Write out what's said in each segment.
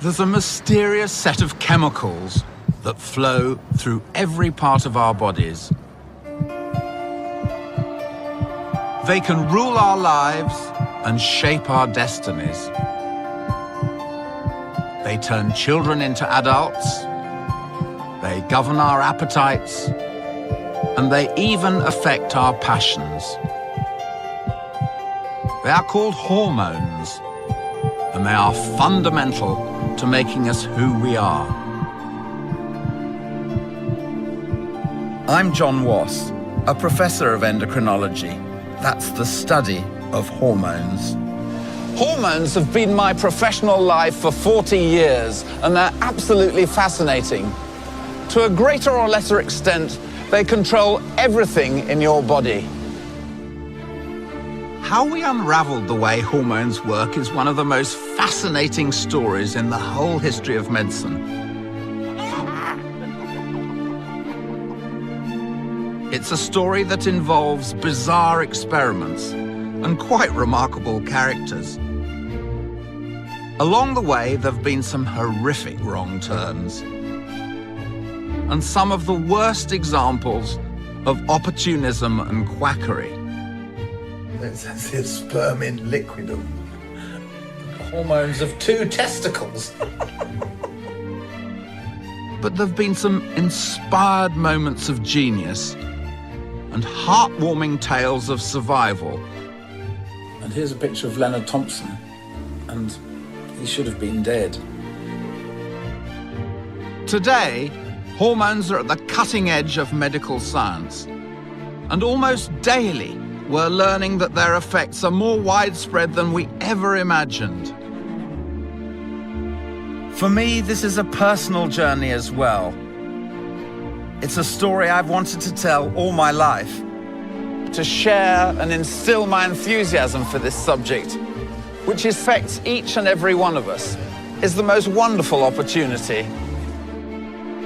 There's a mysterious set of chemicals that flow through every part of our bodies. They can rule our lives and shape our destinies. They turn children into adults, they govern our appetites, and they even affect our passions. They are called hormones, and they are fundamental to making us who we are. I'm John Wass, a professor of endocrinology. That's the study of hormones. Hormones have been my professional life for 40 years, and they're absolutely fascinating. To a greater or lesser extent, they control everything in your body. How we unraveled the way hormones work is one of the most fascinating stories in the whole history of medicine. It's a story that involves bizarre experiments and quite remarkable characters. Along the way, there have been some horrific wrong turns and some of the worst examples of opportunism and quackery. It's sperm in liquidum. Hormones of 2 testicles. But there have been some inspired moments of genius and heartwarming tales of survival. And here's a picture of Leonard Thompson, and he should have been dead. Today, hormones are at the cutting edge of medical science, and almost daily we're learning that their effects are more widespread than we ever imagined. For me, this is a personal journey as well. It's a story I've wanted to tell all my life. To share and instill my enthusiasm for this subject, which affects each and every one of us, is the most wonderful opportunity.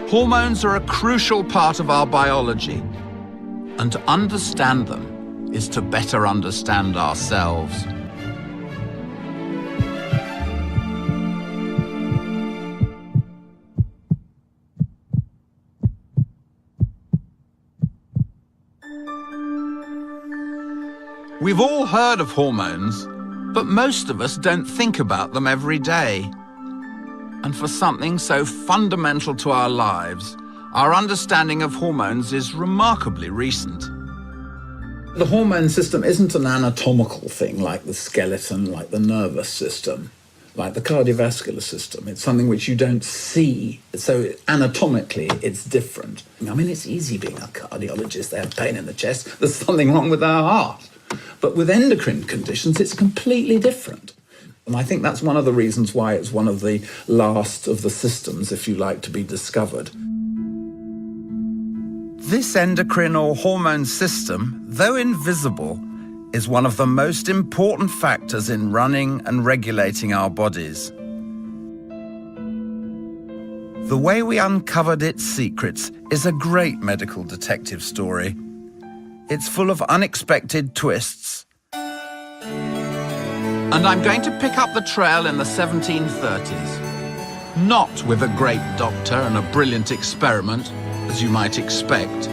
Hormones are a crucial part of our biology, and to understand them is to better understand ourselves. We've all heard of hormones, but most of us don't think about them every day. And for something so fundamental to our lives, our understanding of hormones is remarkably recent. The hormone system isn't an anatomical thing like the skeleton, like the nervous system, like the cardiovascular system. It's something which you don't see, so anatomically it's different. I mean, it's easy being a cardiologist. They have pain in the chest. There's something wrong with our heart. But with endocrine conditions, it's completely different. And I think that's one of the reasons why it's one of the last of the systems, if you like, to be discovered. This endocrine or hormone system, though invisible, is one of the most important factors in running and regulating our bodies. The way we uncovered its secrets is a great medical detective story. It's full of unexpected twists. And I'm going to pick up the trail in the 1730s. Not with a great doctor and a brilliant experiment, as you might expect,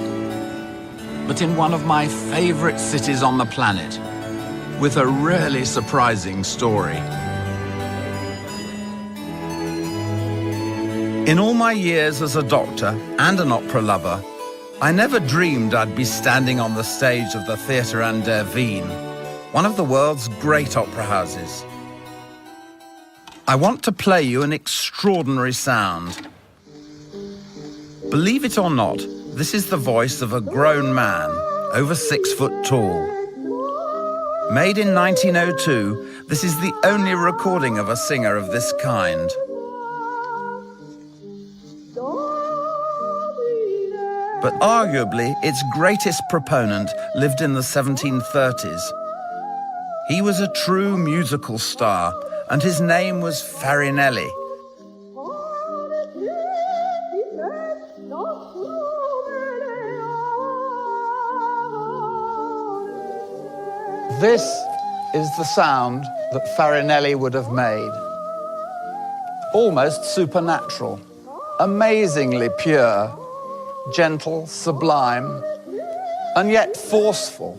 but in one of my favorite cities on the planet, with a really surprising story. In all my years as a doctor and an opera lover, I never dreamed I'd be standing on the stage of the Theatre an der Wien, one of the world's great opera houses. I want to play you an extraordinary sound. Believe it or not, this is the voice of a grown man, over 6 foot tall. Made in 1902, this is the only recording of a singer of this kind. But arguably, its greatest proponent lived in the 1730s. He was a true musical star, and his name was Farinelli. This is the sound that Farinelli would have made. almost supernatural, amazingly pure, gentle, sublime, and yet forceful,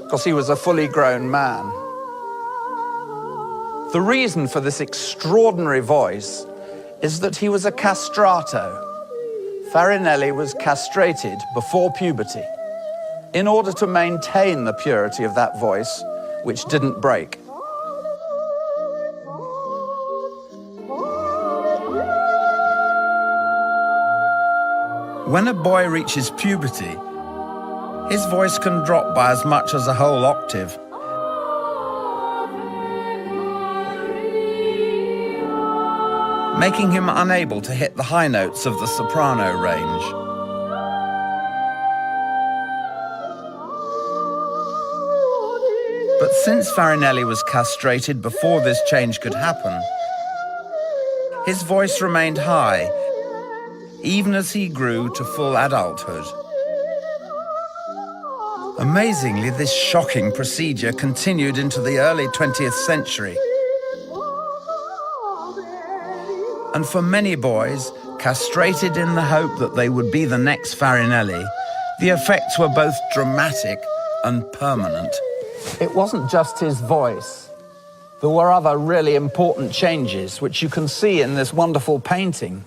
because he was a fully grown man. The reason for this extraordinary voice is that he was a castrato. Farinelli was castrated before puberty in order to maintain the purity of that voice, which didn't break. When a boy reaches puberty, his voice can drop by as much as a whole octave. Making him unable to hit the high notes of the soprano range. But since Farinelli was castrated before this change could happen, his voice remained high, even as he grew to full adulthood. Amazingly, this shocking procedure continued into the early 20th century. And for many boys, castrated in the hope that they would be the next Farinelli, the effects were both dramatic and permanent. It wasn't just his voice. There were other really important changes, which you can see in this wonderful painting.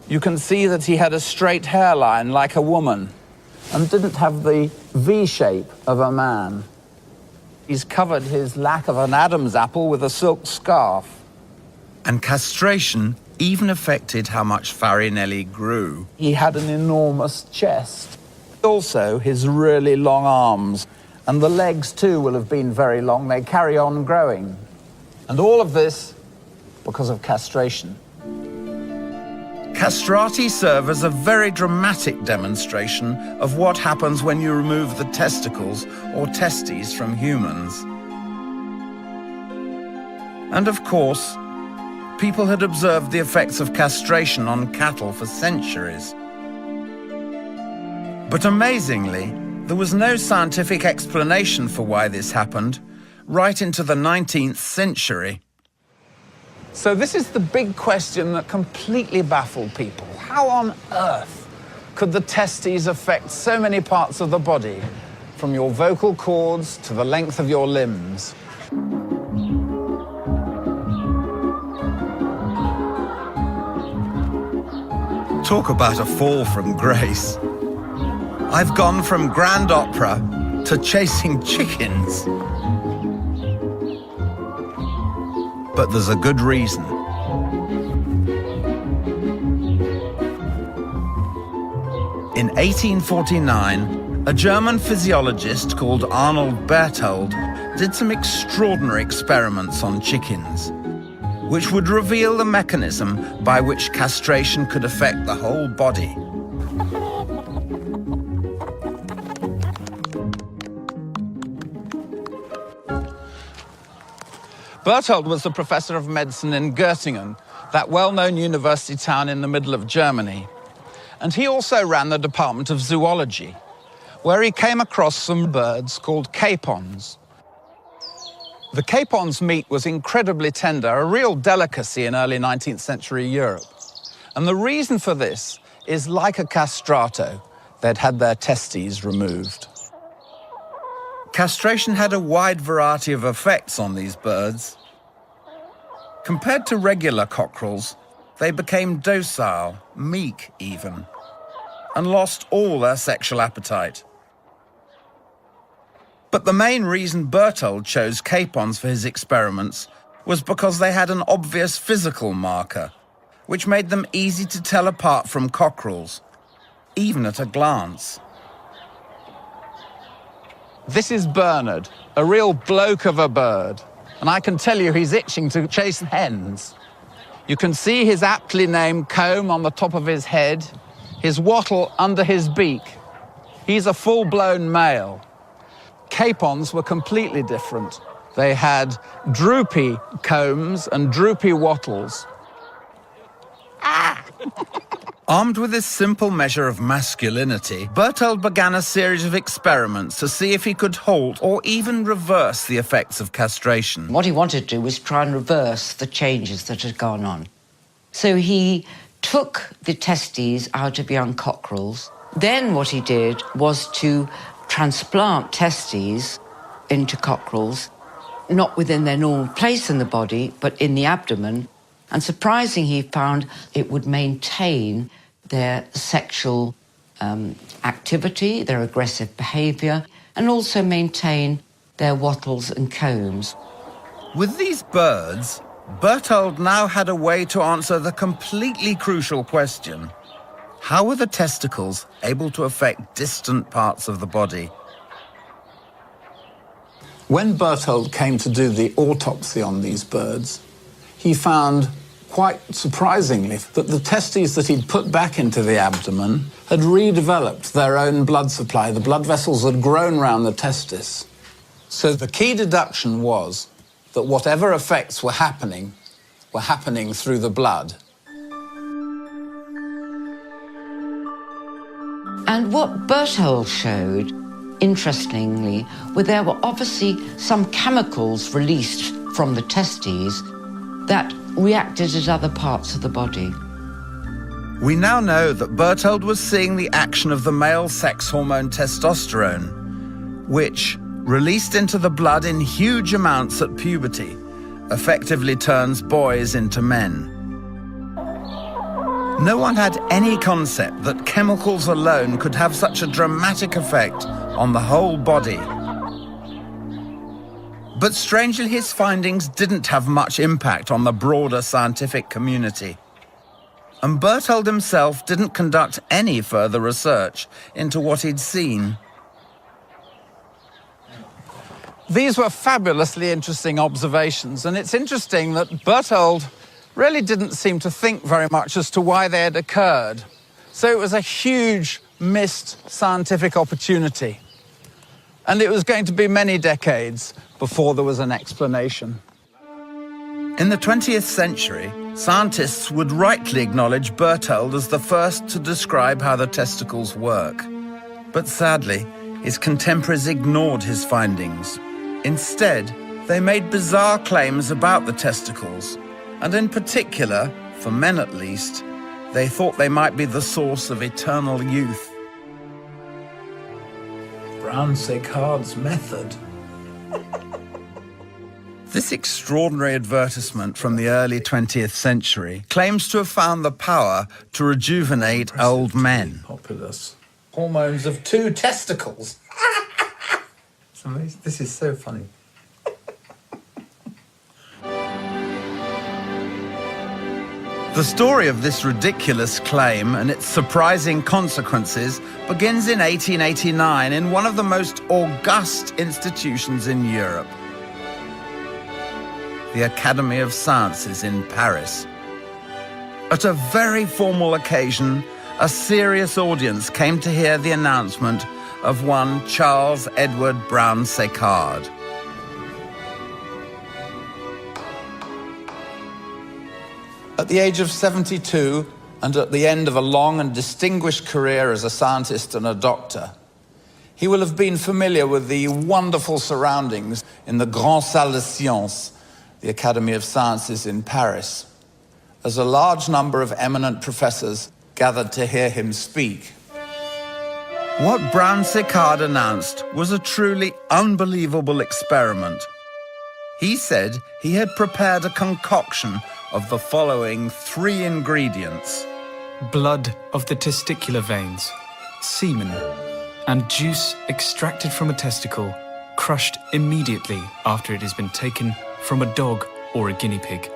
You can see that he had a straight hairline like a woman and didn't have the V shape of a man. He's covered his lack of an Adam's apple with a silk scarf. And castration even affected how much Farinelli grew. He had an enormous chest. Also, his really long arms. And the legs, too, will have been very long. They carry on growing. And all of this because of castration. Castrati serve as a very dramatic demonstration of what happens when you remove the testicles or testes from humans. And of course, people had observed the effects of castration on cattle for centuries. But amazingly, there was no scientific explanation for why this happened, right into the 19th century. So this is the big question that completely baffled people. How on earth could the testes affect so many parts of the body, from your vocal cords to the length of your limbs? Talk about a fall from grace. I've gone from grand opera to chasing chickens. But there's a good reason. In 1849, a German physiologist called Arnold Berthold did some extraordinary experiments on chickens, which would reveal the mechanism by which castration could affect the whole body. Berthold was the professor of medicine in Göttingen, that well-known university town in the middle of Germany. And he also ran the department of zoology, where he came across some birds called capons. The capon's meat was incredibly tender, a real delicacy in early 19th century Europe. And the reason for this is, like a castrato, they'd had their testes removed. Castration had a wide variety of effects on these birds. Compared to regular cockerels, they became docile, meek even, and lost all their sexual appetite. But the main reason Berthold chose capons for his experiments was because they had an obvious physical marker, which made them easy to tell apart from cockerels, even at a glance. This is Bernard, a real bloke of a bird, and I can tell you he's itching to chase hens. You can see his aptly named comb on the top of his head, his wattle under his beak. He's a full-blown male. Capons were completely different. They had droopy combs and droopy wattles. Armed with this simple measure of masculinity, Berthold began a series of experiments to see if he could halt or even reverse the effects of castration. What he wanted to do was try and reverse the changes that had gone on. So he took the testes out of young cockerels. Then what he did was to transplant testes into cockerels, not within their normal place in the body, but in the abdomen. And surprisingly, he found it would maintain their sexual activity, their aggressive behaviour, and also maintain their wattles and combs. With these birds, Berthold now had a way to answer the completely crucial question: how were the testicles able to affect distant parts of the body? When Berthold came to do the autopsy on these birds, he found, quite surprisingly, that the testes that he'd put back into the abdomen had redeveloped their own blood supply. The blood vessels had grown round the testis. So the key deduction was that whatever effects were happening through the blood. And what Berthold showed, interestingly, were there were obviously some chemicals released from the testes that reacted at other parts of the body. We now know that Berthold was seeing the action of the male sex hormone testosterone, which, released into the blood in huge amounts at puberty, effectively turns boys into men. No one had any concept that chemicals alone could have such a dramatic effect on the whole body. But strangely, his findings didn't have much impact on the broader scientific community. And Berthold himself didn't conduct any further research into what he'd seen. These were fabulously interesting observations, and it's interesting that Berthold really didn't seem to think very much as to why they had occurred. So it was a huge missed scientific opportunity. And it was going to be many decades before there was an explanation. In the 20th century, scientists would rightly acknowledge Berthold as the first to describe how the testicles work. But sadly, his contemporaries ignored his findings. Instead, they made bizarre claims about the testicles, and in particular, for men at least, they thought they might be the source of eternal youth. Brown-Séquard's method. This extraordinary advertisement from the early 20th century claims to have found the power to rejuvenate old men. Populous. Hormones of 2 testicles. This is so funny. The story of this ridiculous claim and its surprising consequences begins in 1889 in one of the most august institutions in Europe, the Academy of Sciences in Paris. At a very formal occasion, a serious audience came to hear the announcement of one Charles Edward Brown-Séquard. At the age of 72, and at the end of a long and distinguished career as a scientist and a doctor, he will have been familiar with the wonderful surroundings in the Grande Salle de Sciences, the Academy of Sciences in Paris, as a large number of eminent professors gathered to hear him speak. What Brown-Séquard announced was a truly unbelievable experiment. He said he had prepared a concoction of the following 3 ingredients: blood of the testicular veins, semen, and juice extracted from a testicle, crushed immediately after it has been taken from a dog or a guinea pig.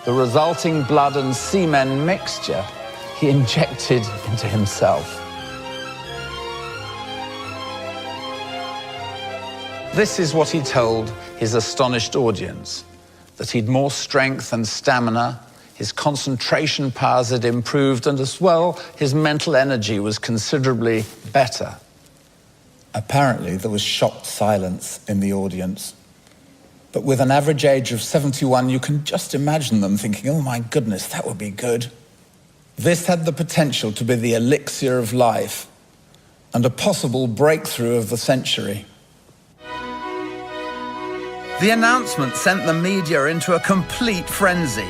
The resulting blood and semen mixture he injected into himself. This is what he told his astonished audience, that he'd more strength and stamina, his concentration powers had improved, and as well, his mental energy was considerably better. Apparently, there was shocked silence in the audience. But with an average age of 71, you can just imagine them thinking, oh my goodness, that would be good. This had the potential to be the elixir of life and a possible breakthrough of the century. The announcement sent the media into a complete frenzy,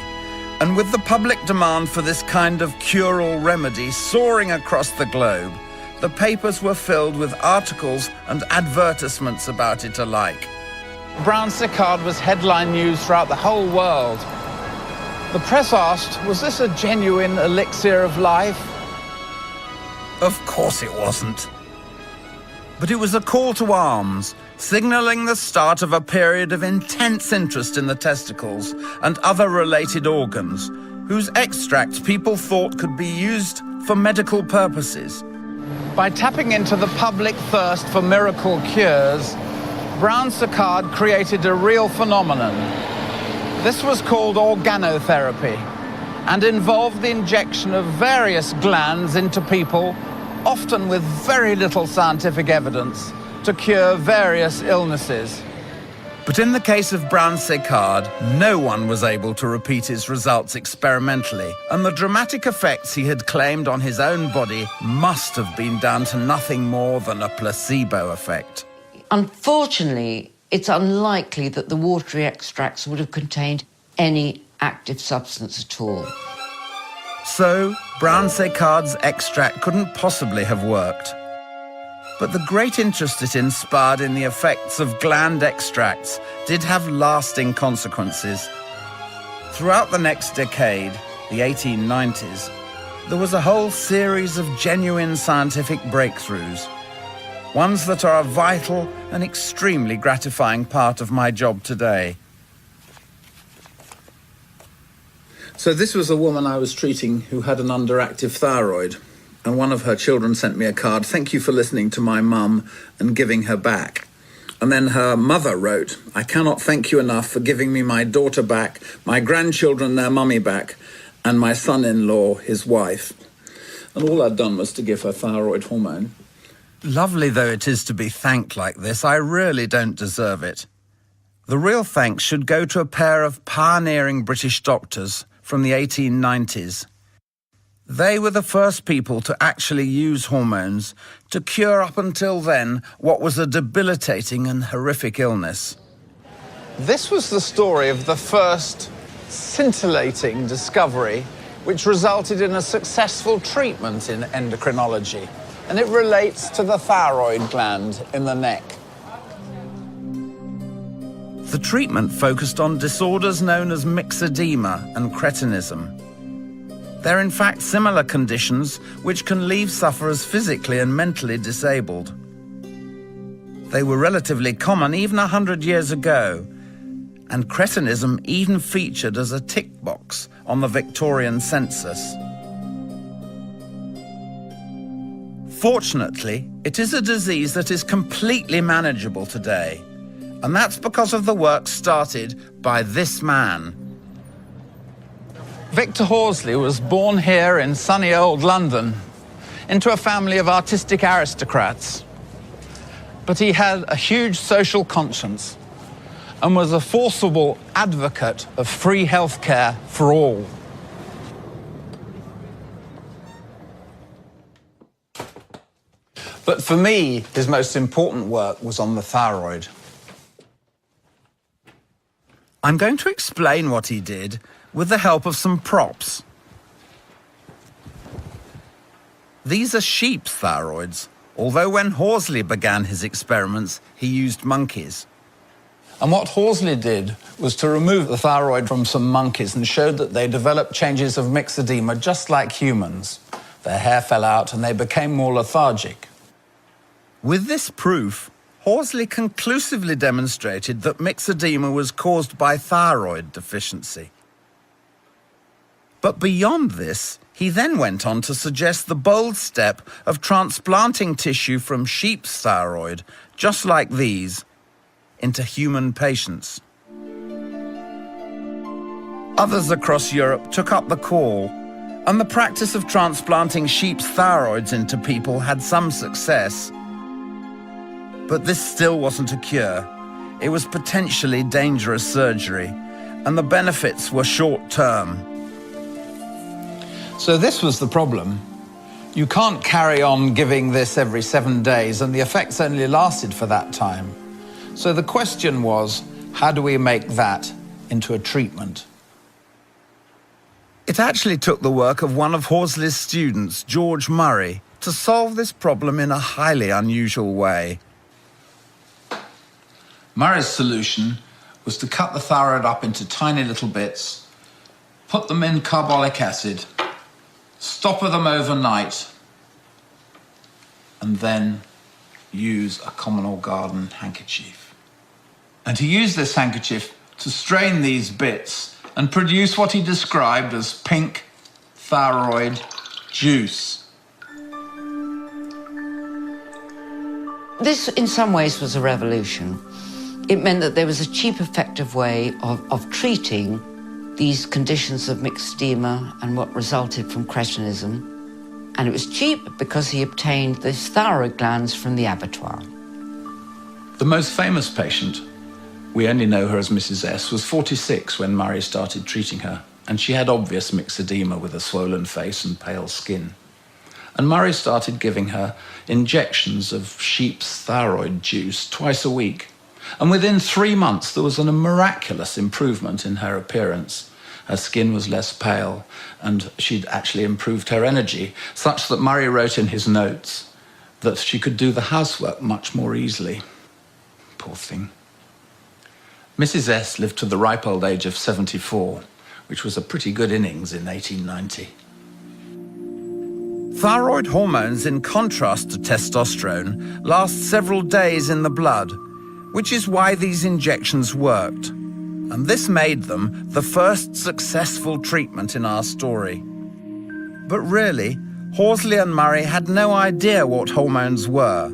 And with the public demand for this kind of cure-all remedy soaring across the globe, the papers were filled with articles and advertisements about it alike. Brown Séquard was headline news throughout the whole world. The press asked, was this a genuine elixir of life? Of course it wasn't. But it was a call to arms, signalling the start of a period of intense interest in the testicles and other related organs, whose extracts people thought could be used for medical purposes. By tapping into the public thirst for miracle cures, Brown Séquard created a real phenomenon. This was called organotherapy and involved the injection of various glands into people, often with very little scientific evidence, to cure various illnesses. But in the case of Brown Séquard, no one was able to repeat his results experimentally, and the dramatic effects he had claimed on his own body must have been down to nothing more than a placebo effect. Unfortunately, it's unlikely that the watery extracts would have contained any active substance at all. So, Brown Séquard's extract couldn't possibly have worked. But the great interest it inspired in the effects of gland extracts did have lasting consequences. Throughout the next decade, the 1890s, there was a whole series of genuine scientific breakthroughs, ones that are a vital and extremely gratifying part of my job today. So this was a woman I was treating who had an underactive thyroid. And one of her children sent me a card, "Thank you for listening to my mum and giving her back." And then her mother wrote, "I cannot thank you enough for giving me my daughter back, my grandchildren their mummy back, and my son-in-law his wife." And all I'd done was to give her thyroid hormone. Lovely though it is to be thanked like this, I really don't deserve it. The real thanks should go to a pair of pioneering British doctors from the 1890s. They were the first people to actually use hormones to cure up until then what was a debilitating and horrific illness. This was the story of the first scintillating discovery which resulted in a successful treatment in endocrinology, and it relates to the thyroid gland in the neck. The treatment focused on disorders known as myxedema and cretinism. They're in fact similar conditions which can leave sufferers physically and mentally disabled. They were relatively common even 100 years ago, and cretinism even featured as a tick box on the Victorian census. Fortunately, it is a disease that is completely manageable today, and that's because of the work started by this man. Victor Horsley was born here in sunny old London into a family of artistic aristocrats. But he had a huge social conscience and was a forcible advocate of free healthcare for all. But for me, his most important work was on the thyroid. I'm going to explain what he did with the help of some props. These are sheep's thyroids, although when Horsley began his experiments, he used monkeys. And what Horsley did was to remove the thyroid from some monkeys and showed that they developed changes of myxedema just like humans. Their hair fell out and they became more lethargic. With this proof, Horsley conclusively demonstrated that myxedema was caused by thyroid deficiency. But beyond this, he then went on to suggest the bold step of transplanting tissue from sheep's thyroid, just like these, into human patients. Others across Europe took up the call, and the practice of transplanting sheep's thyroids into people had some success. But this still wasn't a cure. It was potentially dangerous surgery, and the benefits were short-term. So this was the problem. You can't carry on giving this every 7 days, and the effects only lasted for that time. So the question was, how do we make that into a treatment? It actually took the work of one of Horsley's students, George Murray, to solve this problem in a highly unusual way. Murray's solution was to cut the thyroid up into tiny little bits, put them in carbolic acid, stopper them overnight, and then use a common or garden handkerchief. And he used this handkerchief to strain these bits and produce what he described as pink thyroid juice. This, in some ways, was a revolution. It meant that there was a cheap, effective way of treating these conditions of myxedema and what resulted from cretinism. And it was cheap because he obtained these thyroid glands from the abattoir. The most famous patient, we only know her as Mrs. S, was 46 when Murray started treating her, and she had obvious myxedema with a swollen face and pale skin. And Murray started giving her injections of sheep's thyroid juice twice a week. And within 3 months, there was a miraculous improvement in her appearance. Her skin was less pale, and she'd actually improved her energy, such that Murray wrote in his notes that she could do the housework much more easily. Poor thing. Mrs. S lived to the ripe old age of 74, which was a pretty good innings in 1890. Thyroid hormones, in contrast to testosterone, last several days in the blood, which is why these injections worked. And this made them the first successful treatment in our story. But really, Horsley and Murray had no idea what hormones were.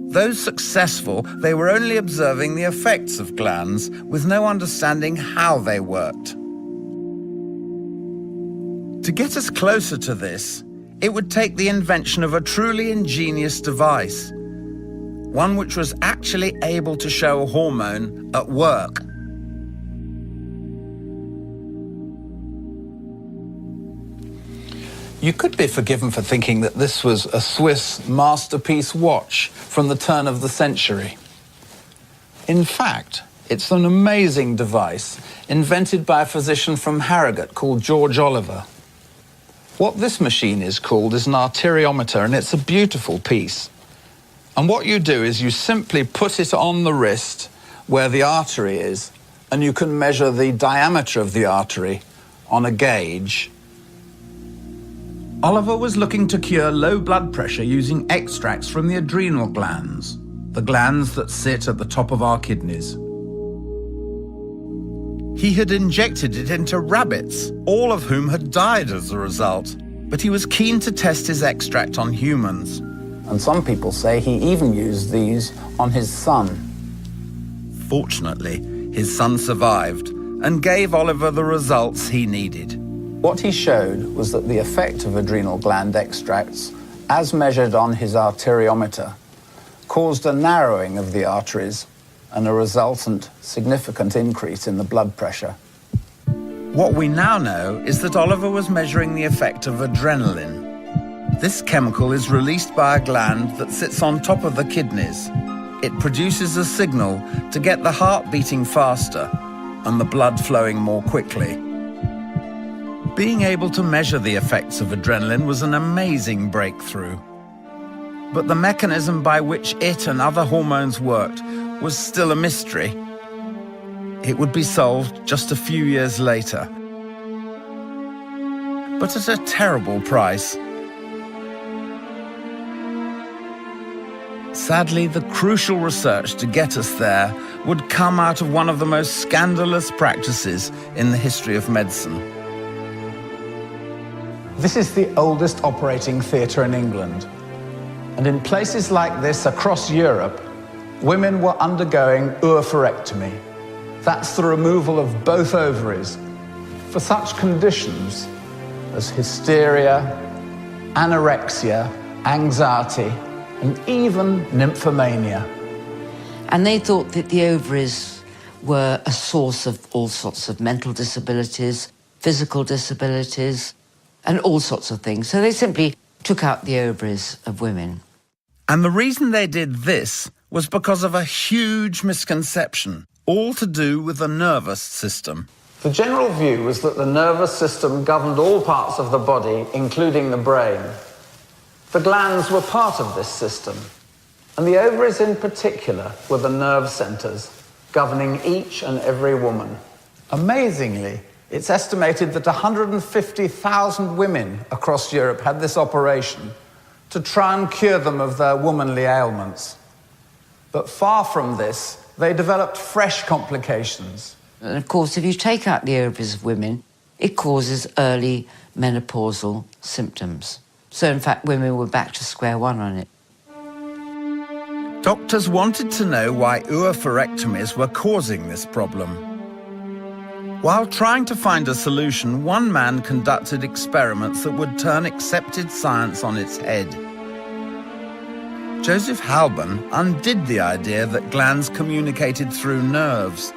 Though successful, they were only observing the effects of glands with no understanding how they worked. To get us closer to this, it would take the invention of a truly ingenious device, one which was actually able to show a hormone at work. You could be forgiven for thinking that this was a Swiss masterpiece watch from the turn of the century. In fact, it's an amazing device invented by a physician from Harrogate called George Oliver. What this machine is called is an arteriometer, and it's a beautiful piece. And what you do is you simply put it on the wrist where the artery is, and you can measure the diameter of the artery on a gauge. Oliver was looking to cure low blood pressure using extracts from the adrenal glands, the glands that sit at the top of our kidneys. He had injected it into rabbits, all of whom had died as a result, but he was keen to test his extract on humans. And some people say he even used these on his son. Fortunately, his son survived and gave Oliver the results he needed. What he showed was that the effect of adrenal gland extracts, as measured on his arteriometer, caused a narrowing of the arteries and a resultant significant increase in the blood pressure. What we now know is that Oliver was measuring the effect of adrenaline. This chemical is released by a gland that sits on top of the kidneys. It produces a signal to get the heart beating faster and the blood flowing more quickly. Being able to measure the effects of adrenaline was an amazing breakthrough. But the mechanism by which it and other hormones worked was still a mystery. It would be solved just a few years later. But at a terrible price. Sadly, the crucial research to get us there would come out of one of the most scandalous practices in the history of medicine. This is the oldest operating theatre in England. And in places like this across Europe, women were undergoing oophorectomy. That's the removal of both ovaries for such conditions as hysteria, anorexia, anxiety, and even nymphomania. And they thought that the ovaries were a source of all sorts of mental disabilities, physical disabilities, and all sorts of things. So they simply took out the ovaries of women. And the reason they did this was because of a huge misconception, all to do with the nervous system. The general view was that the nervous system governed all parts of the body, including the brain. The glands were part of this system, and the ovaries in particular were the nerve centers governing each and every woman. Amazingly, it's estimated that 150,000 women across Europe had this operation to try and cure them of their womanly ailments. But far from this, they developed fresh complications. And of course, if you take out the ovaries of women, it causes early menopausal symptoms. So in fact, women were back to square one on it. Doctors wanted to know why oophorectomies were causing this problem. While trying to find a solution, one man conducted experiments that would turn accepted science on its head. Joseph Halban undid the idea that glands communicated through nerves,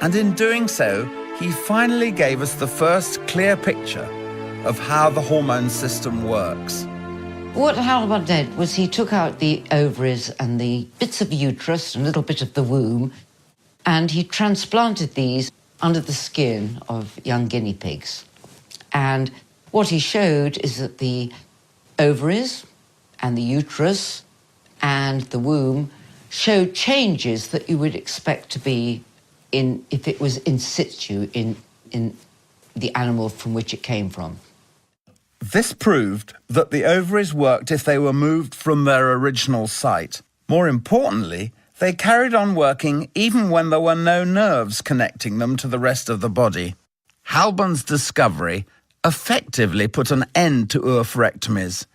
and in doing so, he finally gave us the first clear picture of how the hormone system works. What Halban did was he took out the ovaries and the bits of uterus, and a little bit of the womb, and he transplanted these under the skin of young guinea pigs. And what he showed is that the ovaries and the uterus and the womb showed changes that you would expect to be in if it was in situ in the animal from which it came from. This proved that the ovaries worked if they were moved from their original site. More importantly, they carried on working even when there were no nerves connecting them to the rest of the body. Halban's discovery effectively put an end to oophorectomies,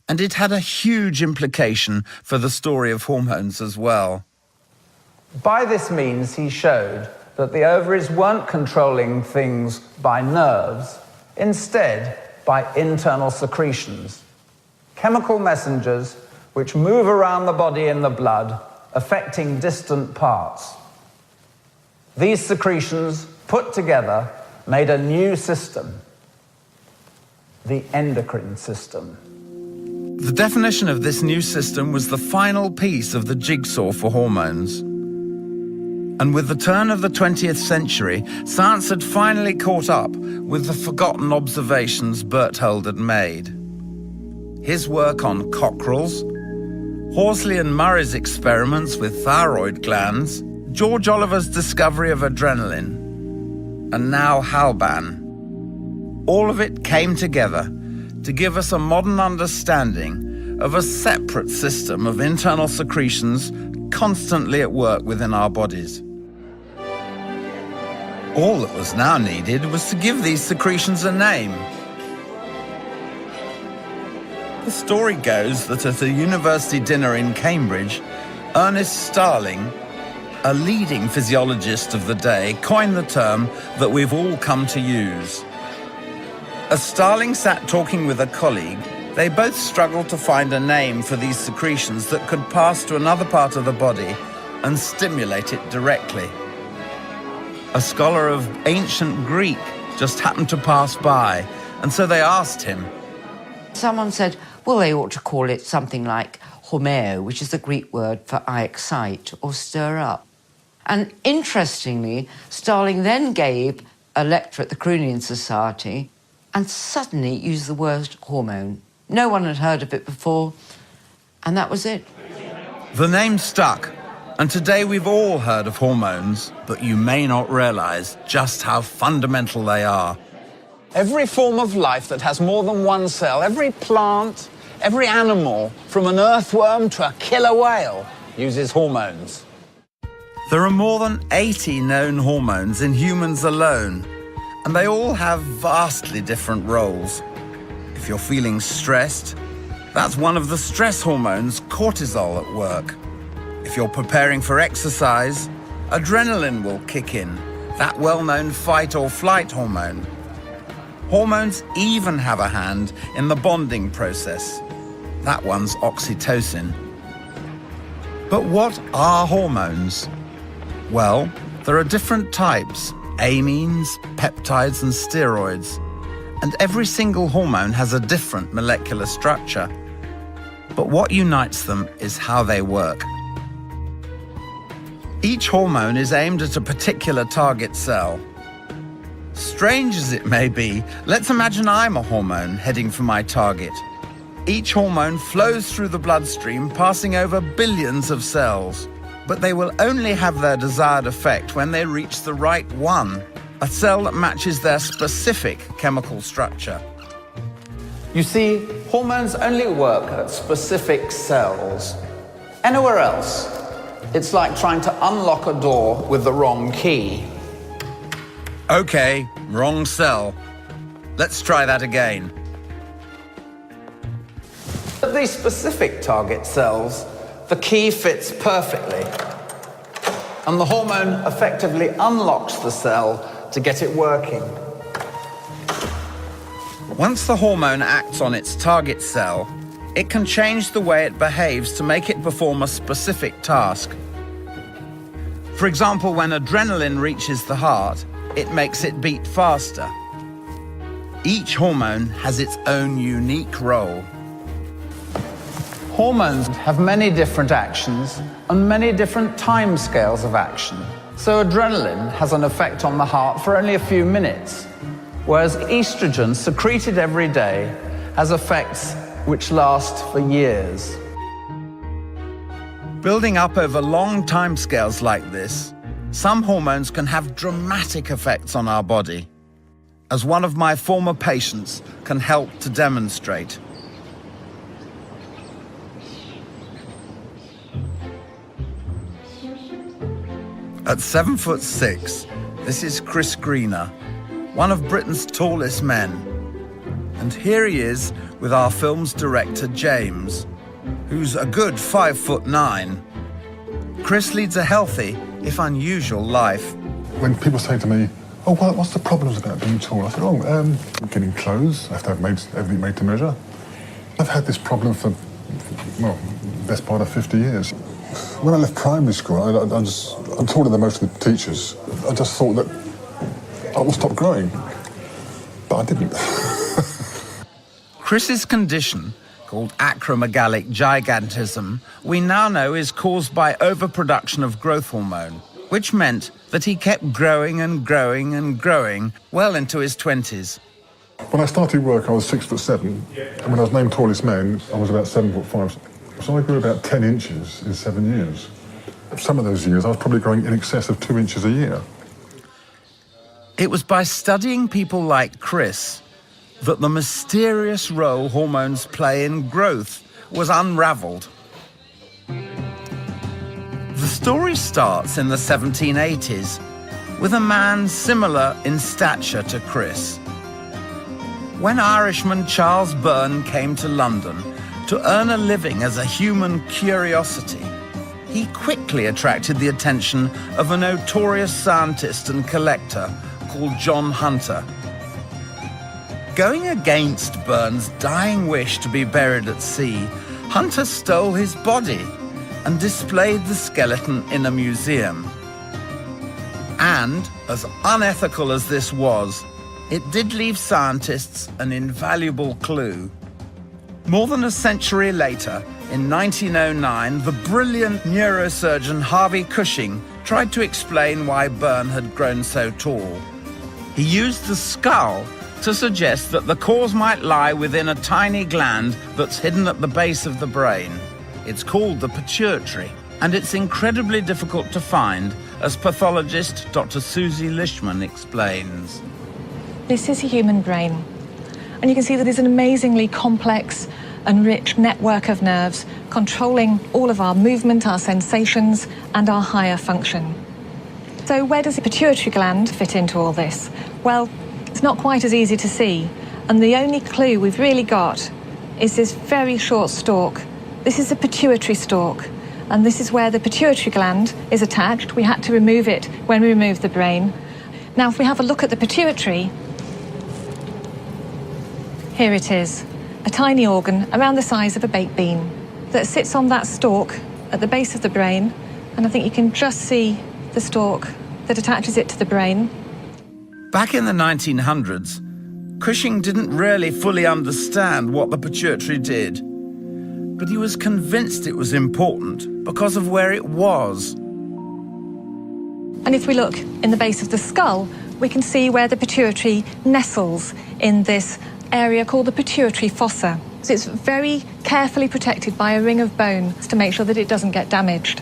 and it had a huge implication for the story of hormones as well. By this means, he showed that the ovaries weren't controlling things by nerves, instead by internal secretions, chemical messengers which move around the body in the blood, affecting distant parts. These secretions, put together, made a new system, the endocrine system. The definition of this new system was the final piece of the jigsaw for hormones. And with the turn of the 20th century, science had finally caught up with the forgotten observations Berthold had made. His work on cockerels, Horsley and Murray's experiments with thyroid glands, George Oliver's discovery of adrenaline, and now Halban. All of it came together to give us a modern understanding of a separate system of internal secretions constantly at work within our bodies. All that was now needed was to give these secretions a name. The story goes that at a university dinner in Cambridge, Ernest Starling, a leading physiologist of the day, coined the term that we've all come to use. As Starling sat talking with a colleague, they both struggled to find a name for these secretions that could pass to another part of the body and stimulate it directly. A scholar of ancient Greek just happened to pass by, and so they asked him. Someone said, well, they ought to call it something like hormeo, which is the Greek word for I excite or stir up. And interestingly, Starling then gave a lecture at the Croonian Society and suddenly used the word hormone. No one had heard of it before, and that was it. The name stuck, and today we've all heard of hormones, but you may not realize just how fundamental they are. Every form of life that has more than one cell, every plant, every animal, from an earthworm to a killer whale, uses hormones. There are more than 80 known hormones in humans alone, and they all have vastly different roles. If you're feeling stressed, that's one of the stress hormones, cortisol, at work. If you're preparing for exercise, adrenaline will kick in, that well-known fight or flight hormone. Hormones even have a hand in the bonding process. That one's oxytocin. But what are hormones? Well, there are different types: amines, peptides, and steroids. And every single hormone has a different molecular structure. But what unites them is how they work. Each hormone is aimed at a particular target cell. Strange as it may be, let's imagine I'm a hormone heading for my target. Each hormone flows through the bloodstream, passing over billions of cells. But they will only have their desired effect when they reach the right one, a cell that matches their specific chemical structure. You see, hormones only work at specific cells. Anywhere else, it's like trying to unlock a door with the wrong key. Okay, wrong cell. Let's try that again. At these specific target cells, the key fits perfectly, and the hormone effectively unlocks the cell to get it working. Once the hormone acts on its target cell, it can change the way it behaves to make it perform a specific task. For example, when adrenaline reaches the heart, it makes it beat faster. Each hormone has its own unique role. Hormones have many different actions and many different timescales of action. So adrenaline has an effect on the heart for only a few minutes, whereas estrogen secreted every day has effects which last for years. Building up over long timescales like this, some hormones can have dramatic effects on our body, as one of my former patients can help to demonstrate. At 7'6", this is Chris Greener, one of Britain's tallest men. And here he is with our film's director, James, who's a good 5'9". Chris leads a healthy, if unusual, life. When people say to me, oh, well, what's the problems about being tall? I said, getting clothes, I have to have everything made to measure. I've had this problem for, well, the best part of 50 years. When I left primary school, I'm taller than most of the teachers. I just thought that I would stop growing, but I didn't. Chris's condition, called acromegalic gigantism, we now know is caused by overproduction of growth hormone, which meant that he kept growing and growing and growing well into his 20s. When I started work, I was 6'7", and when I was named tallest man, I was about 7'5". So I grew about 10 inches in 7 years. Some of those years, I was probably growing in excess of 2 inches a year. It was by studying people like Chris that the mysterious role hormones play in growth was unraveled. The story starts in the 1780s with a man similar in stature to Chris. When Irishman Charles Byrne came to London to earn a living as a human curiosity, he quickly attracted the attention of a notorious scientist and collector called John Hunter. Going against Byrne's dying wish to be buried at sea, Hunter stole his body and displayed the skeleton in a museum. And, as unethical as this was, it did leave scientists an invaluable clue. More than a century later, in 1909, the brilliant neurosurgeon Harvey Cushing tried to explain why Byrne had grown so tall. He used the skull to suggest that the cause might lie within a tiny gland that's hidden at the base of the brain. It's called the pituitary, and it's incredibly difficult to find, as pathologist Dr. Susie Lishman explains. This is a human brain, and you can see that it's an amazingly complex and rich network of nerves controlling all of our movement, our sensations, and our higher function. So where does the pituitary gland fit into all this? Well, it's not quite as easy to see, and the only clue we've really got is this very short stalk. This is the pituitary stalk, and this is where the pituitary gland is attached. We had to remove it when we removed the brain. Now, if we have a look at the pituitary, here it is, a tiny organ around the size of a baked bean that sits on that stalk at the base of the brain, and I think you can just see the stalk that attaches it to the brain. Back in the 1900s, Cushing didn't really fully understand what the pituitary did, but he was convinced it was important because of where it was. And if we look in the base of the skull, we can see where the pituitary nestles in this area called the pituitary fossa. So it's very carefully protected by a ring of bone to make sure that it doesn't get damaged.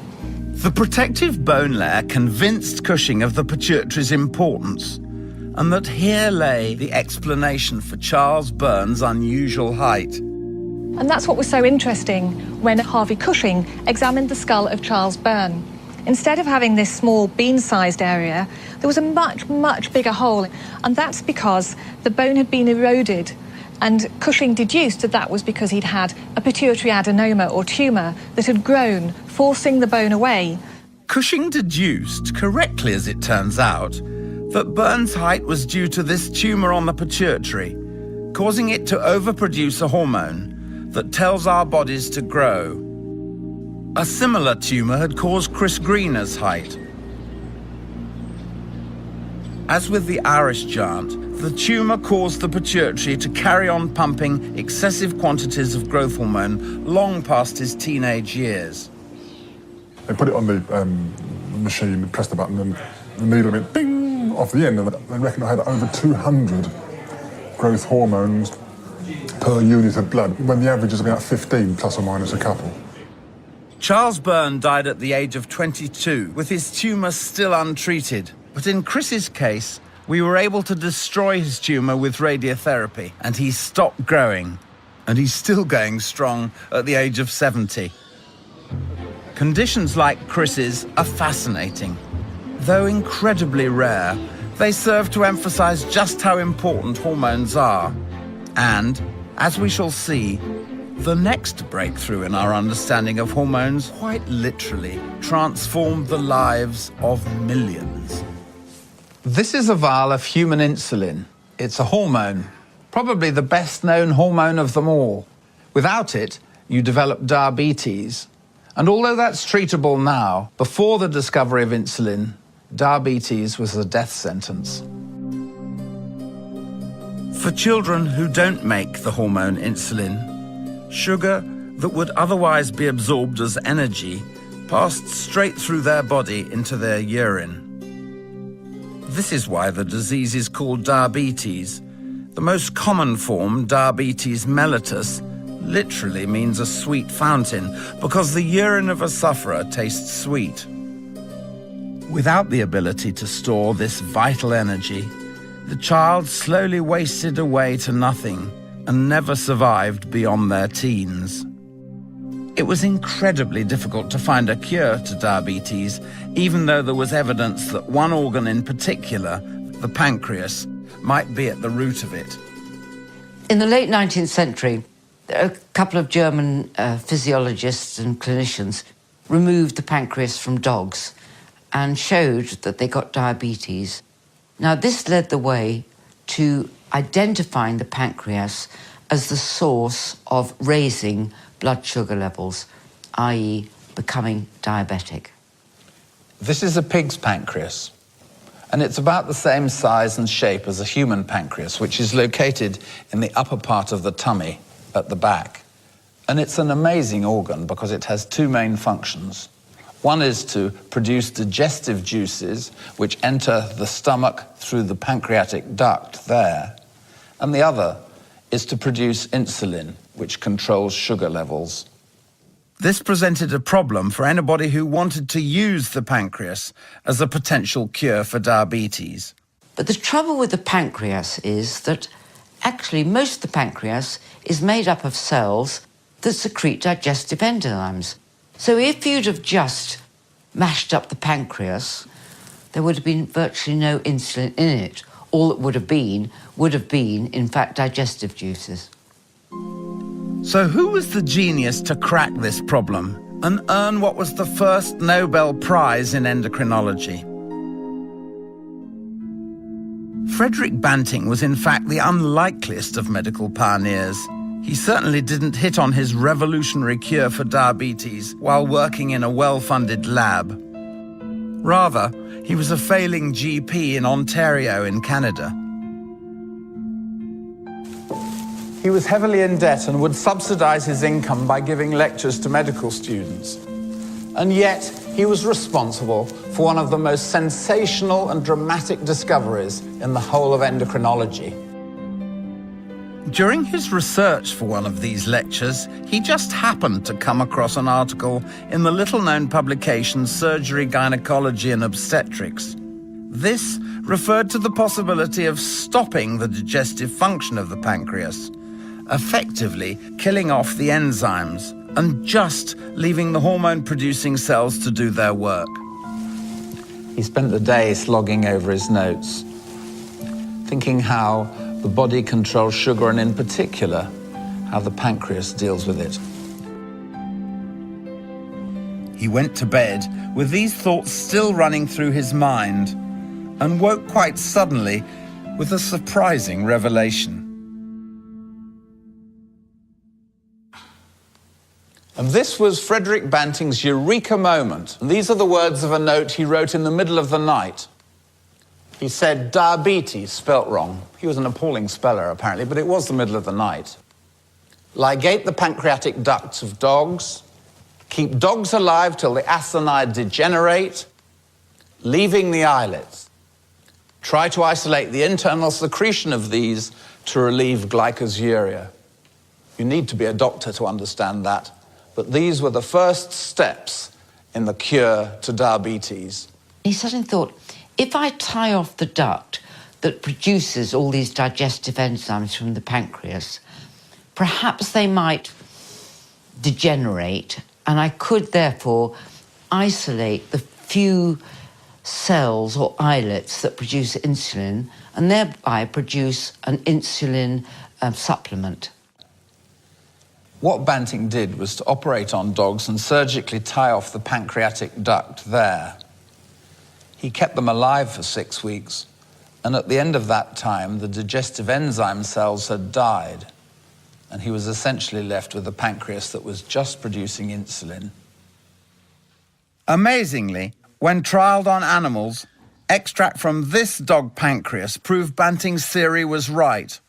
The protective bone layer convinced Cushing of the pituitary's importance, and that here lay the explanation for Charles Burns' unusual height. And that's what was so interesting when Harvey Cushing examined the skull of Charles Byrne. Instead of having this small bean-sized area, there was a much, much bigger hole. And that's because the bone had been eroded. And Cushing deduced that that was because he'd had a pituitary adenoma or tumour that had grown, forcing the bone away. Cushing deduced, correctly as it turns out, that Burns' height was due to this tumour on the pituitary, causing it to overproduce a hormone that tells our bodies to grow. A similar tumour had caused Chris Greener's height. As with the Irish giant, the tumour caused the pituitary to carry on pumping excessive quantities of growth hormone long past his teenage years. They put it on the machine, pressed the button, and the needle went ding off the end, and they reckon I had over 200 growth hormones per unit of blood, when the average is about 15 plus or minus a couple. Charles Byrne died at the age of 22, with his tumour still untreated. But in Chris's case, we were able to destroy his tumour with radiotherapy, and he stopped growing. And he's still going strong at the age of 70. Conditions like Chris's are fascinating. Though incredibly rare, they serve to emphasise just how important hormones are. And, as we shall see, the next breakthrough in our understanding of hormones quite literally transformed the lives of millions. This is a vial of human insulin. It's a hormone, probably the best-known hormone of them all. Without it, you develop diabetes. And although that's treatable now, before the discovery of insulin, diabetes was a death sentence. For children who don't make the hormone insulin, sugar that would otherwise be absorbed as energy passed straight through their body into their urine. This is why the disease is called diabetes. The most common form, diabetes mellitus, literally means a sweet fountain because the urine of a sufferer tastes sweet. Without the ability to store this vital energy, the child slowly wasted away to nothing and never survived beyond their teens. It was incredibly difficult to find a cure to diabetes, even though there was evidence that one organ in particular, the pancreas, might be at the root of it. In the late 19th century, a couple of German physiologists and clinicians removed the pancreas from dogs and showed that they got diabetes. Now, this led the way to identifying the pancreas as the source of raising blood sugar levels, i.e. becoming diabetic. This is a pig's pancreas, and it's about the same size and shape as a human pancreas, which is located in the upper part of the tummy at the back. And it's an amazing organ because it has two main functions. One is to produce digestive juices which enter the stomach through the pancreatic duct there, and the other is to produce insulin, which controls sugar levels. This presented a problem for anybody who wanted to use the pancreas as a potential cure for diabetes. But the trouble with the pancreas is that actually most of the pancreas is made up of cells that secrete digestive enzymes. So if you'd have just mashed up the pancreas, there would have been virtually no insulin in it. All it would have been, in fact, digestive juices. So who was the genius to crack this problem and earn what was the first Nobel Prize in endocrinology? Frederick Banting was in fact the unlikeliest of medical pioneers. He certainly didn't hit on his revolutionary cure for diabetes while working in a well-funded lab. Rather, he was a failing GP in Ontario in Canada. He was heavily in debt and would subsidize his income by giving lectures to medical students. And yet, he was responsible for one of the most sensational and dramatic discoveries in the whole of endocrinology. During his research for one of these lectures, he just happened to come across an article in the little-known publication Surgery, Gynecology and Obstetrics. This referred to the possibility of stopping the digestive function of the pancreas, effectively killing off the enzymes and just leaving the hormone-producing cells to do their work. He spent the day slogging over his notes, thinking how the body controls sugar and, in particular, how the pancreas deals with it. He went to bed with these thoughts still running through his mind and woke quite suddenly with a surprising revelation. And this was Frederick Banting's eureka moment. And these are the words of a note he wrote in the middle of the night. He said diabetes, spelt wrong. He was an appalling speller, apparently, but it was the middle of the night. Ligate the pancreatic ducts of dogs. Keep dogs alive till the acids degenerate, leaving the islets. Try to isolate the internal secretion of these to relieve glycosuria. You need to be a doctor to understand that, but these were the first steps in the cure to diabetes. He suddenly thought, if I tie off the duct that produces all these digestive enzymes from the pancreas, perhaps they might degenerate, and I could therefore isolate the few cells or islets that produce insulin and thereby produce an insulin supplement. What Banting did was to operate on dogs and surgically tie off the pancreatic duct there. He kept them alive for 6 weeks, and at the end of that time, the digestive enzyme cells had died, and he was essentially left with a pancreas that was just producing insulin. Amazingly, when trialled on animals, extract from this dog pancreas proved Banting's theory was right.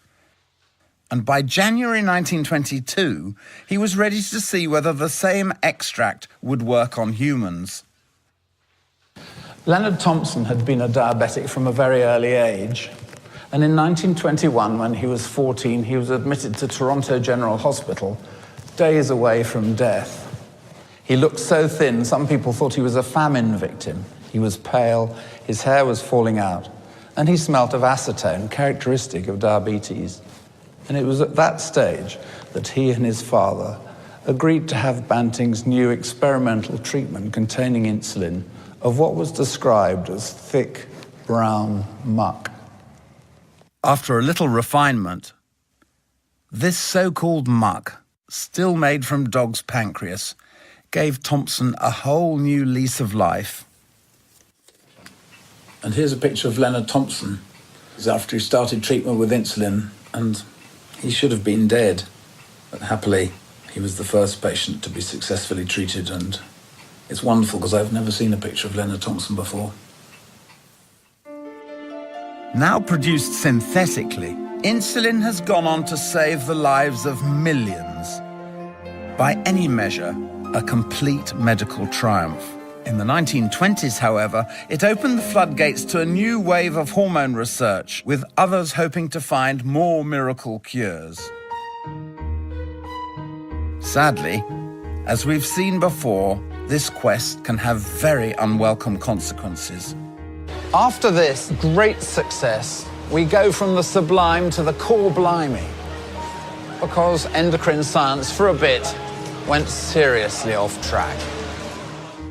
And by January 1922, he was ready to see whether the same extract would work on humans. Leonard Thompson had been a diabetic from a very early age, and in 1921, when he was 14, he was admitted to Toronto General Hospital, days away from death. He looked so thin, some people thought he was a famine victim. He was pale, his hair was falling out, and he smelt of acetone, characteristic of diabetes. And it was at that stage that he and his father agreed to have Banting's new experimental treatment containing insulin of what was described as thick, brown muck. After a little refinement, this so-called muck, still made from dog's pancreas, gave Thompson a whole new lease of life. And here's a picture of Leonard Thompson after he started treatment with insulin, and he should have been dead, but happily he was the first patient to be successfully treated, and it's wonderful because I've never seen a picture of Leonard Thompson before. Now produced synthetically, insulin has gone on to save the lives of millions. By any measure, a complete medical triumph. In the 1920s, however, it opened the floodgates to a new wave of hormone research, with others hoping to find more miracle cures. Sadly, as we've seen before, this quest can have very unwelcome consequences. After this great success, we go from the sublime to the core blimey, because endocrine science, for a bit, went seriously off track.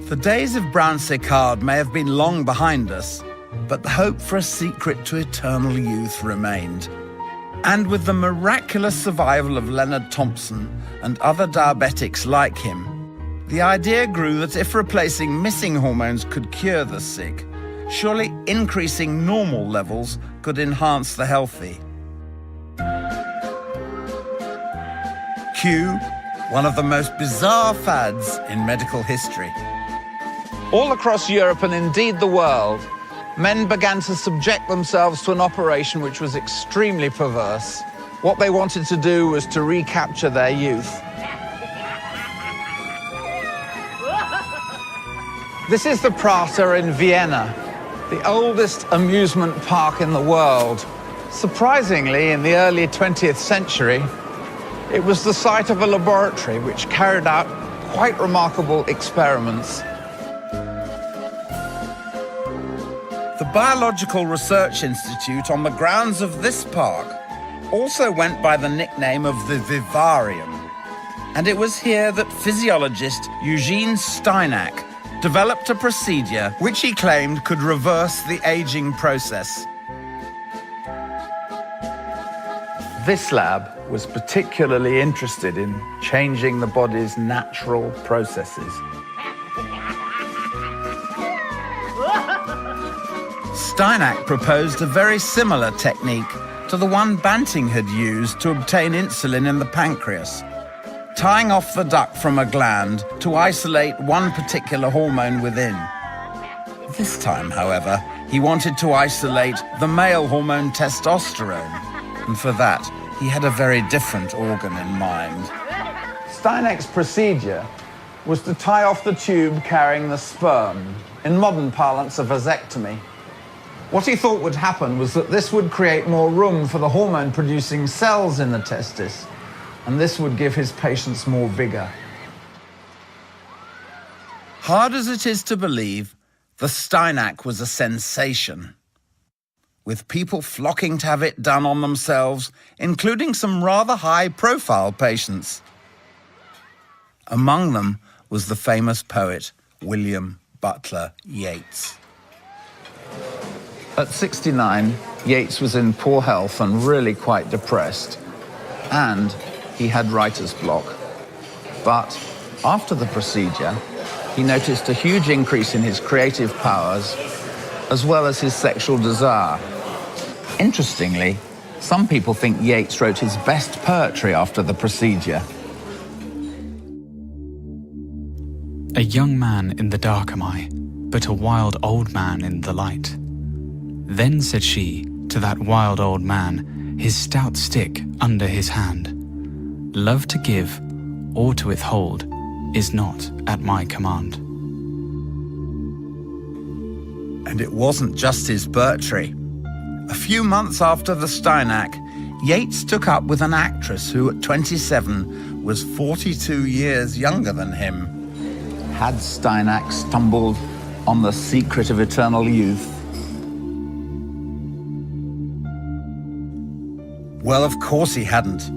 The days of Brown-Séquard may have been long behind us, but the hope for a secret to eternal youth remained. And with the miraculous survival of Leonard Thompson and other diabetics like him, the idea grew that if replacing missing hormones could cure the sick, surely increasing normal levels could enhance the healthy. Cue one of the most bizarre fads in medical history. All across Europe and indeed the world, men began to subject themselves to an operation which was extremely perverse. What they wanted to do was to recapture their youth. This is the Prater in Vienna, the oldest amusement park in the world. Surprisingly, in the early 20th century, it was the site of a laboratory which carried out quite remarkable experiments. The Biological Research Institute on the grounds of this park also went by the nickname of the Vivarium, and it was here that physiologist Eugene Steinac developed a procedure which he claimed could reverse the aging process. This lab was particularly interested in changing the body's natural processes. Steinac proposed a very similar technique to the one Banting had used to obtain insulin in the pancreas, tying off the duct from a gland to isolate one particular hormone within. This time, however, he wanted to isolate the male hormone testosterone, and for that, he had a very different organ in mind. Steinac's procedure was to tie off the tube carrying the sperm, in modern parlance a vasectomy. What he thought would happen was that this would create more room for the hormone-producing cells in the testis, and this would give his patients more vigor. Hard as it is to believe, the Steinac was a sensation, with people flocking to have it done on themselves, including some rather high-profile patients. Among them was the famous poet William Butler Yeats. At 69, Yeats was in poor health and really quite depressed, and he had writer's block. But after the procedure, he noticed a huge increase in his creative powers, as well as his sexual desire. Interestingly, some people think Yeats wrote his best poetry after the procedure. A young man in the dark am I, but a wild old man in the light. Then said she to that wild old man, his stout stick under his hand, love to give or to withhold is not at my command. And it wasn't just his poetry. A few months after the Steinac, Yeats took up with an actress who at 27 was 42 years younger than him. Had Steinac stumbled on the secret of eternal youth? Well, of course he hadn't.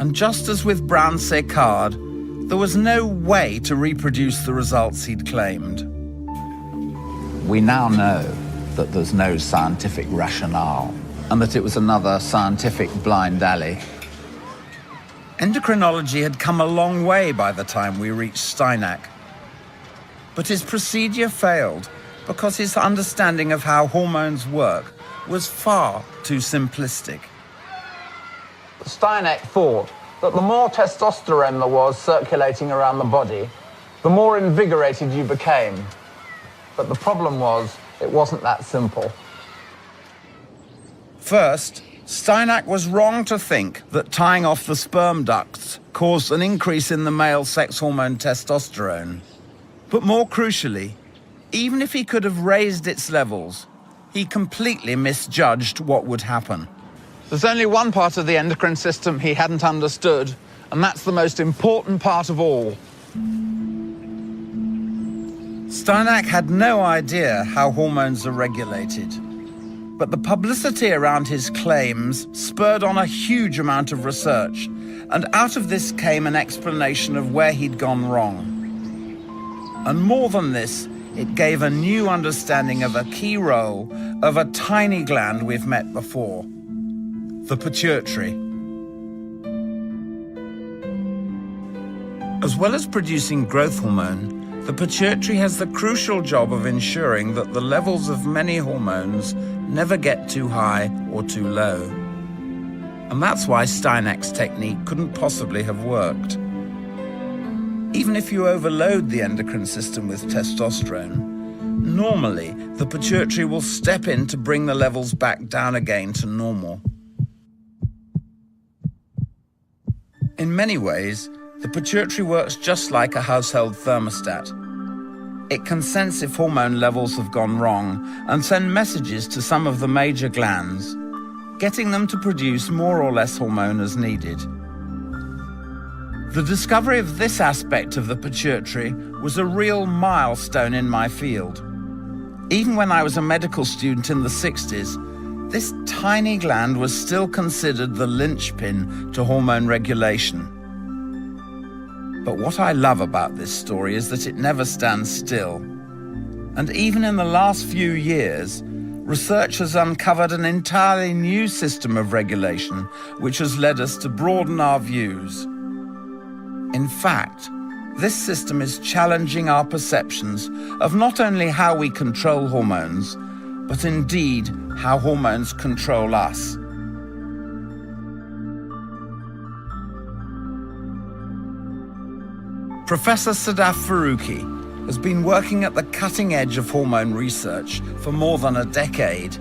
And just as with Brown-Séquard, there was no way to reproduce the results he'd claimed. We now know that there's no scientific rationale, and that it was another scientific blind alley. Endocrinology had come a long way by the time we reached Steinac. But his procedure failed because his understanding of how hormones work was far too simplistic. Steinac thought that the more testosterone there was circulating around the body, the more invigorated you became. But the problem was, it wasn't that simple. First, Steinac was wrong to think that tying off the sperm ducts caused an increase in the male sex hormone testosterone. But more crucially, even if he could have raised its levels, he completely misjudged what would happen. There's only one part of the endocrine system he hadn't understood, and that's the most important part of all. Steinac had no idea how hormones are regulated. But the publicity around his claims spurred on a huge amount of research, and out of this came an explanation of where he'd gone wrong. And more than this, it gave a new understanding of a key role of a tiny gland we've met before, the pituitary. As well as producing growth hormone, the pituitary has the crucial job of ensuring that the levels of many hormones never get too high or too low. And that's why Steinac's technique couldn't possibly have worked. Even if you overload the endocrine system with testosterone, normally the pituitary will step in to bring the levels back down again to normal. In many ways, the pituitary works just like a household thermostat. It can sense if hormone levels have gone wrong and send messages to some of the major glands, getting them to produce more or less hormone as needed. The discovery of this aspect of the pituitary was a real milestone in my field. Even when I was a medical student in the 60s, this tiny gland was still considered the linchpin to hormone regulation. But what I love about this story is that it never stands still. And even in the last few years, research has uncovered an entirely new system of regulation which has led us to broaden our views. In fact, this system is challenging our perceptions of not only how we control hormones, but indeed how hormones control us. Professor Sadaf Farooqi has been working at the cutting edge of hormone research for more than a decade.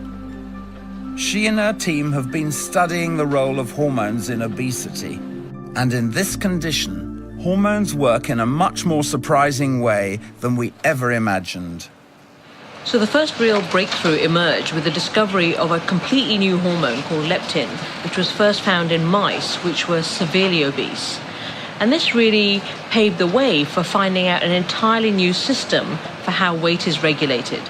She and her team have been studying the role of hormones in obesity. And in this condition, hormones work in a much more surprising way than we ever imagined. So the first real breakthrough emerged with the discovery of a completely new hormone called leptin, which was first found in mice which were severely obese. And this really paved the way for finding out an entirely new system for how weight is regulated.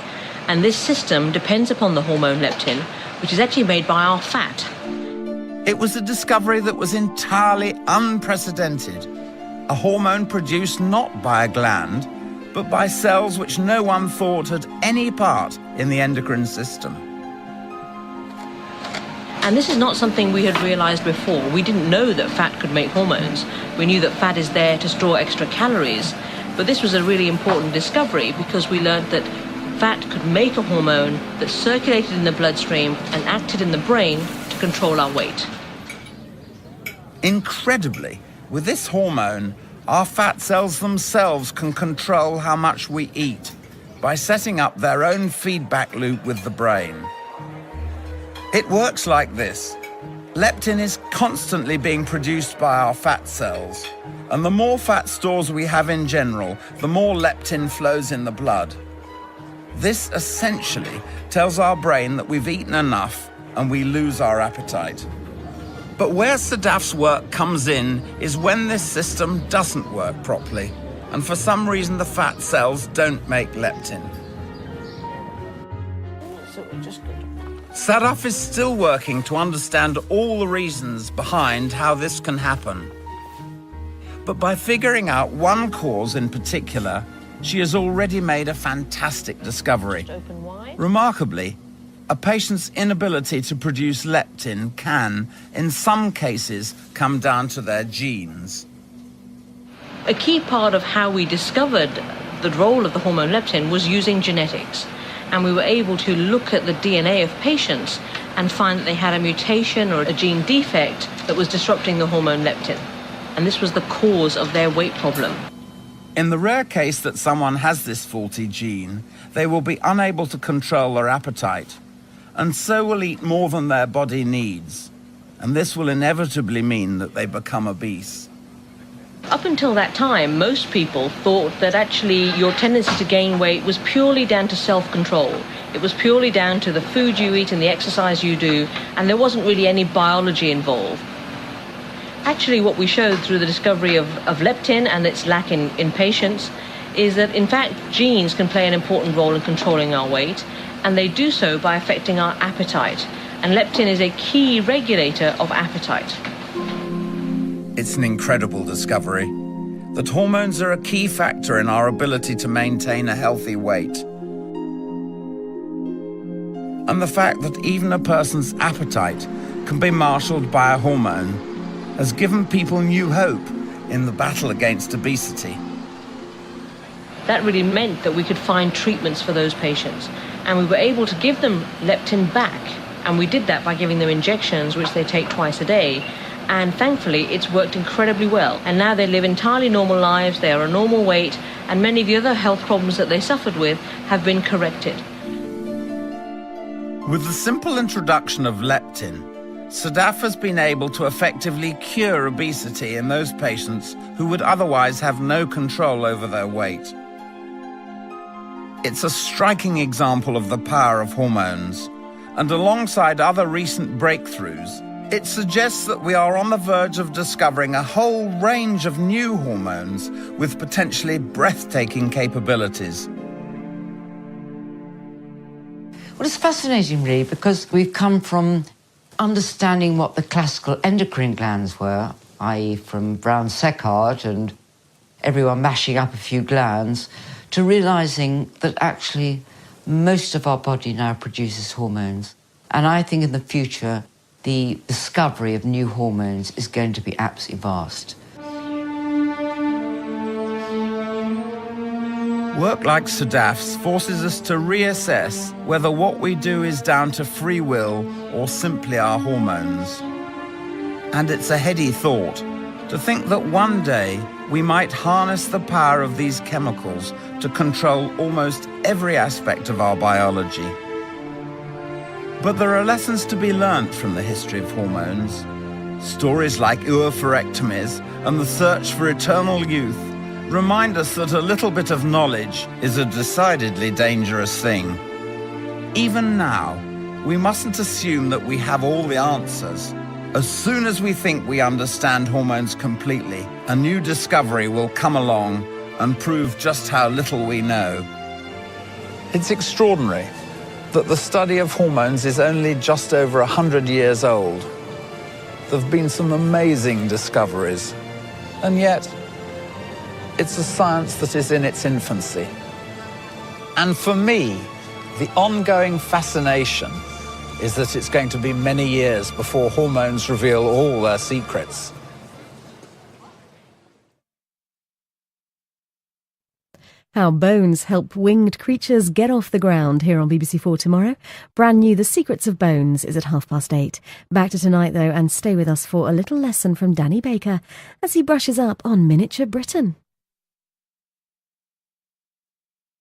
And this system depends upon the hormone leptin, which is actually made by our fat. It was a discovery that was entirely unprecedented. A hormone produced not by a gland, but by cells which no one thought had any part in the endocrine system. And this is not something we had realized before. We didn't know that fat could make hormones. We knew that fat is there to store extra calories. But this was a really important discovery because we learned that fat could make a hormone that circulated in the bloodstream and acted in the brain to control our weight. Incredibly, with this hormone, our fat cells themselves can control how much we eat by setting up their own feedback loop with the brain. It works like this. Leptin is constantly being produced by our fat cells, and the more fat stores we have in general, the more leptin flows in the blood. This essentially tells our brain that we've eaten enough and we lose our appetite. But where Sadaf's work comes in is when this system doesn't work properly, and for some reason the fat cells don't make leptin. Sadaf is still working to understand all the reasons behind how this can happen. But by figuring out one cause in particular, she has already made a fantastic discovery. Remarkably, a patient's inability to produce leptin can, in some cases, come down to their genes. A key part of how we discovered the role of the hormone leptin was using genetics. And we were able to look at the DNA of patients and find that they had a mutation or a gene defect that was disrupting the hormone leptin. And this was the cause of their weight problem. In the rare case that someone has this faulty gene, they will be unable to control their appetite, and so will eat more than their body needs. And this will inevitably mean that they become obese. Up until that time, most people thought that actually your tendency to gain weight was purely down to self-control. It was purely down to the food you eat and the exercise you do, and there wasn't really any biology involved. Actually, what we showed through the discovery of leptin and its lack in patients is that, in fact, genes can play an important role in controlling our weight, and they do so by affecting our appetite. And leptin is a key regulator of appetite. It's an incredible discovery that hormones are a key factor in our ability to maintain a healthy weight. And the fact that even a person's appetite can be marshaled by a hormone has given people new hope in the battle against obesity. That really meant that we could find treatments for those patients, and we were able to give them leptin back, and we did that by giving them injections which they take twice a day. And thankfully, it's worked incredibly well. And now they live entirely normal lives, they are a normal weight, and many of the other health problems that they suffered with have been corrected. With the simple introduction of leptin, Sadaf has been able to effectively cure obesity in those patients who would otherwise have no control over their weight. It's a striking example of the power of hormones, and alongside other recent breakthroughs, it suggests that we are on the verge of discovering a whole range of new hormones with potentially breathtaking capabilities. Well, it's fascinating, really, because we've come from understanding what the classical endocrine glands were, i.e. from Brown-Séquard and everyone mashing up a few glands, to realising that actually most of our body now produces hormones. And I think in the future, the discovery of new hormones is going to be absolutely vast. Work like Sadaf's forces us to reassess whether what we do is down to free will or simply our hormones. And it's a heady thought to think that one day we might harness the power of these chemicals to control almost every aspect of our biology. But there are lessons to be learnt from the history of hormones. Stories like oophorectomies and the search for eternal youth remind us that a little bit of knowledge is a decidedly dangerous thing. Even now, we mustn't assume that we have all the answers. As soon as we think we understand hormones completely, a new discovery will come along and prove just how little we know. It's extraordinary that the study of hormones is only just over 100 years old. There have been some amazing discoveries, and yet it's a science that is in its infancy. And for me, the ongoing fascination is that it's going to be many years before hormones reveal all their secrets. How bones help winged creatures get off the ground here on BBC4 tomorrow. Brand new The Secrets of Bones is at 8:30. Back to tonight, though, and stay with us for a little lesson from Danny Baker as he brushes up on miniature Britain.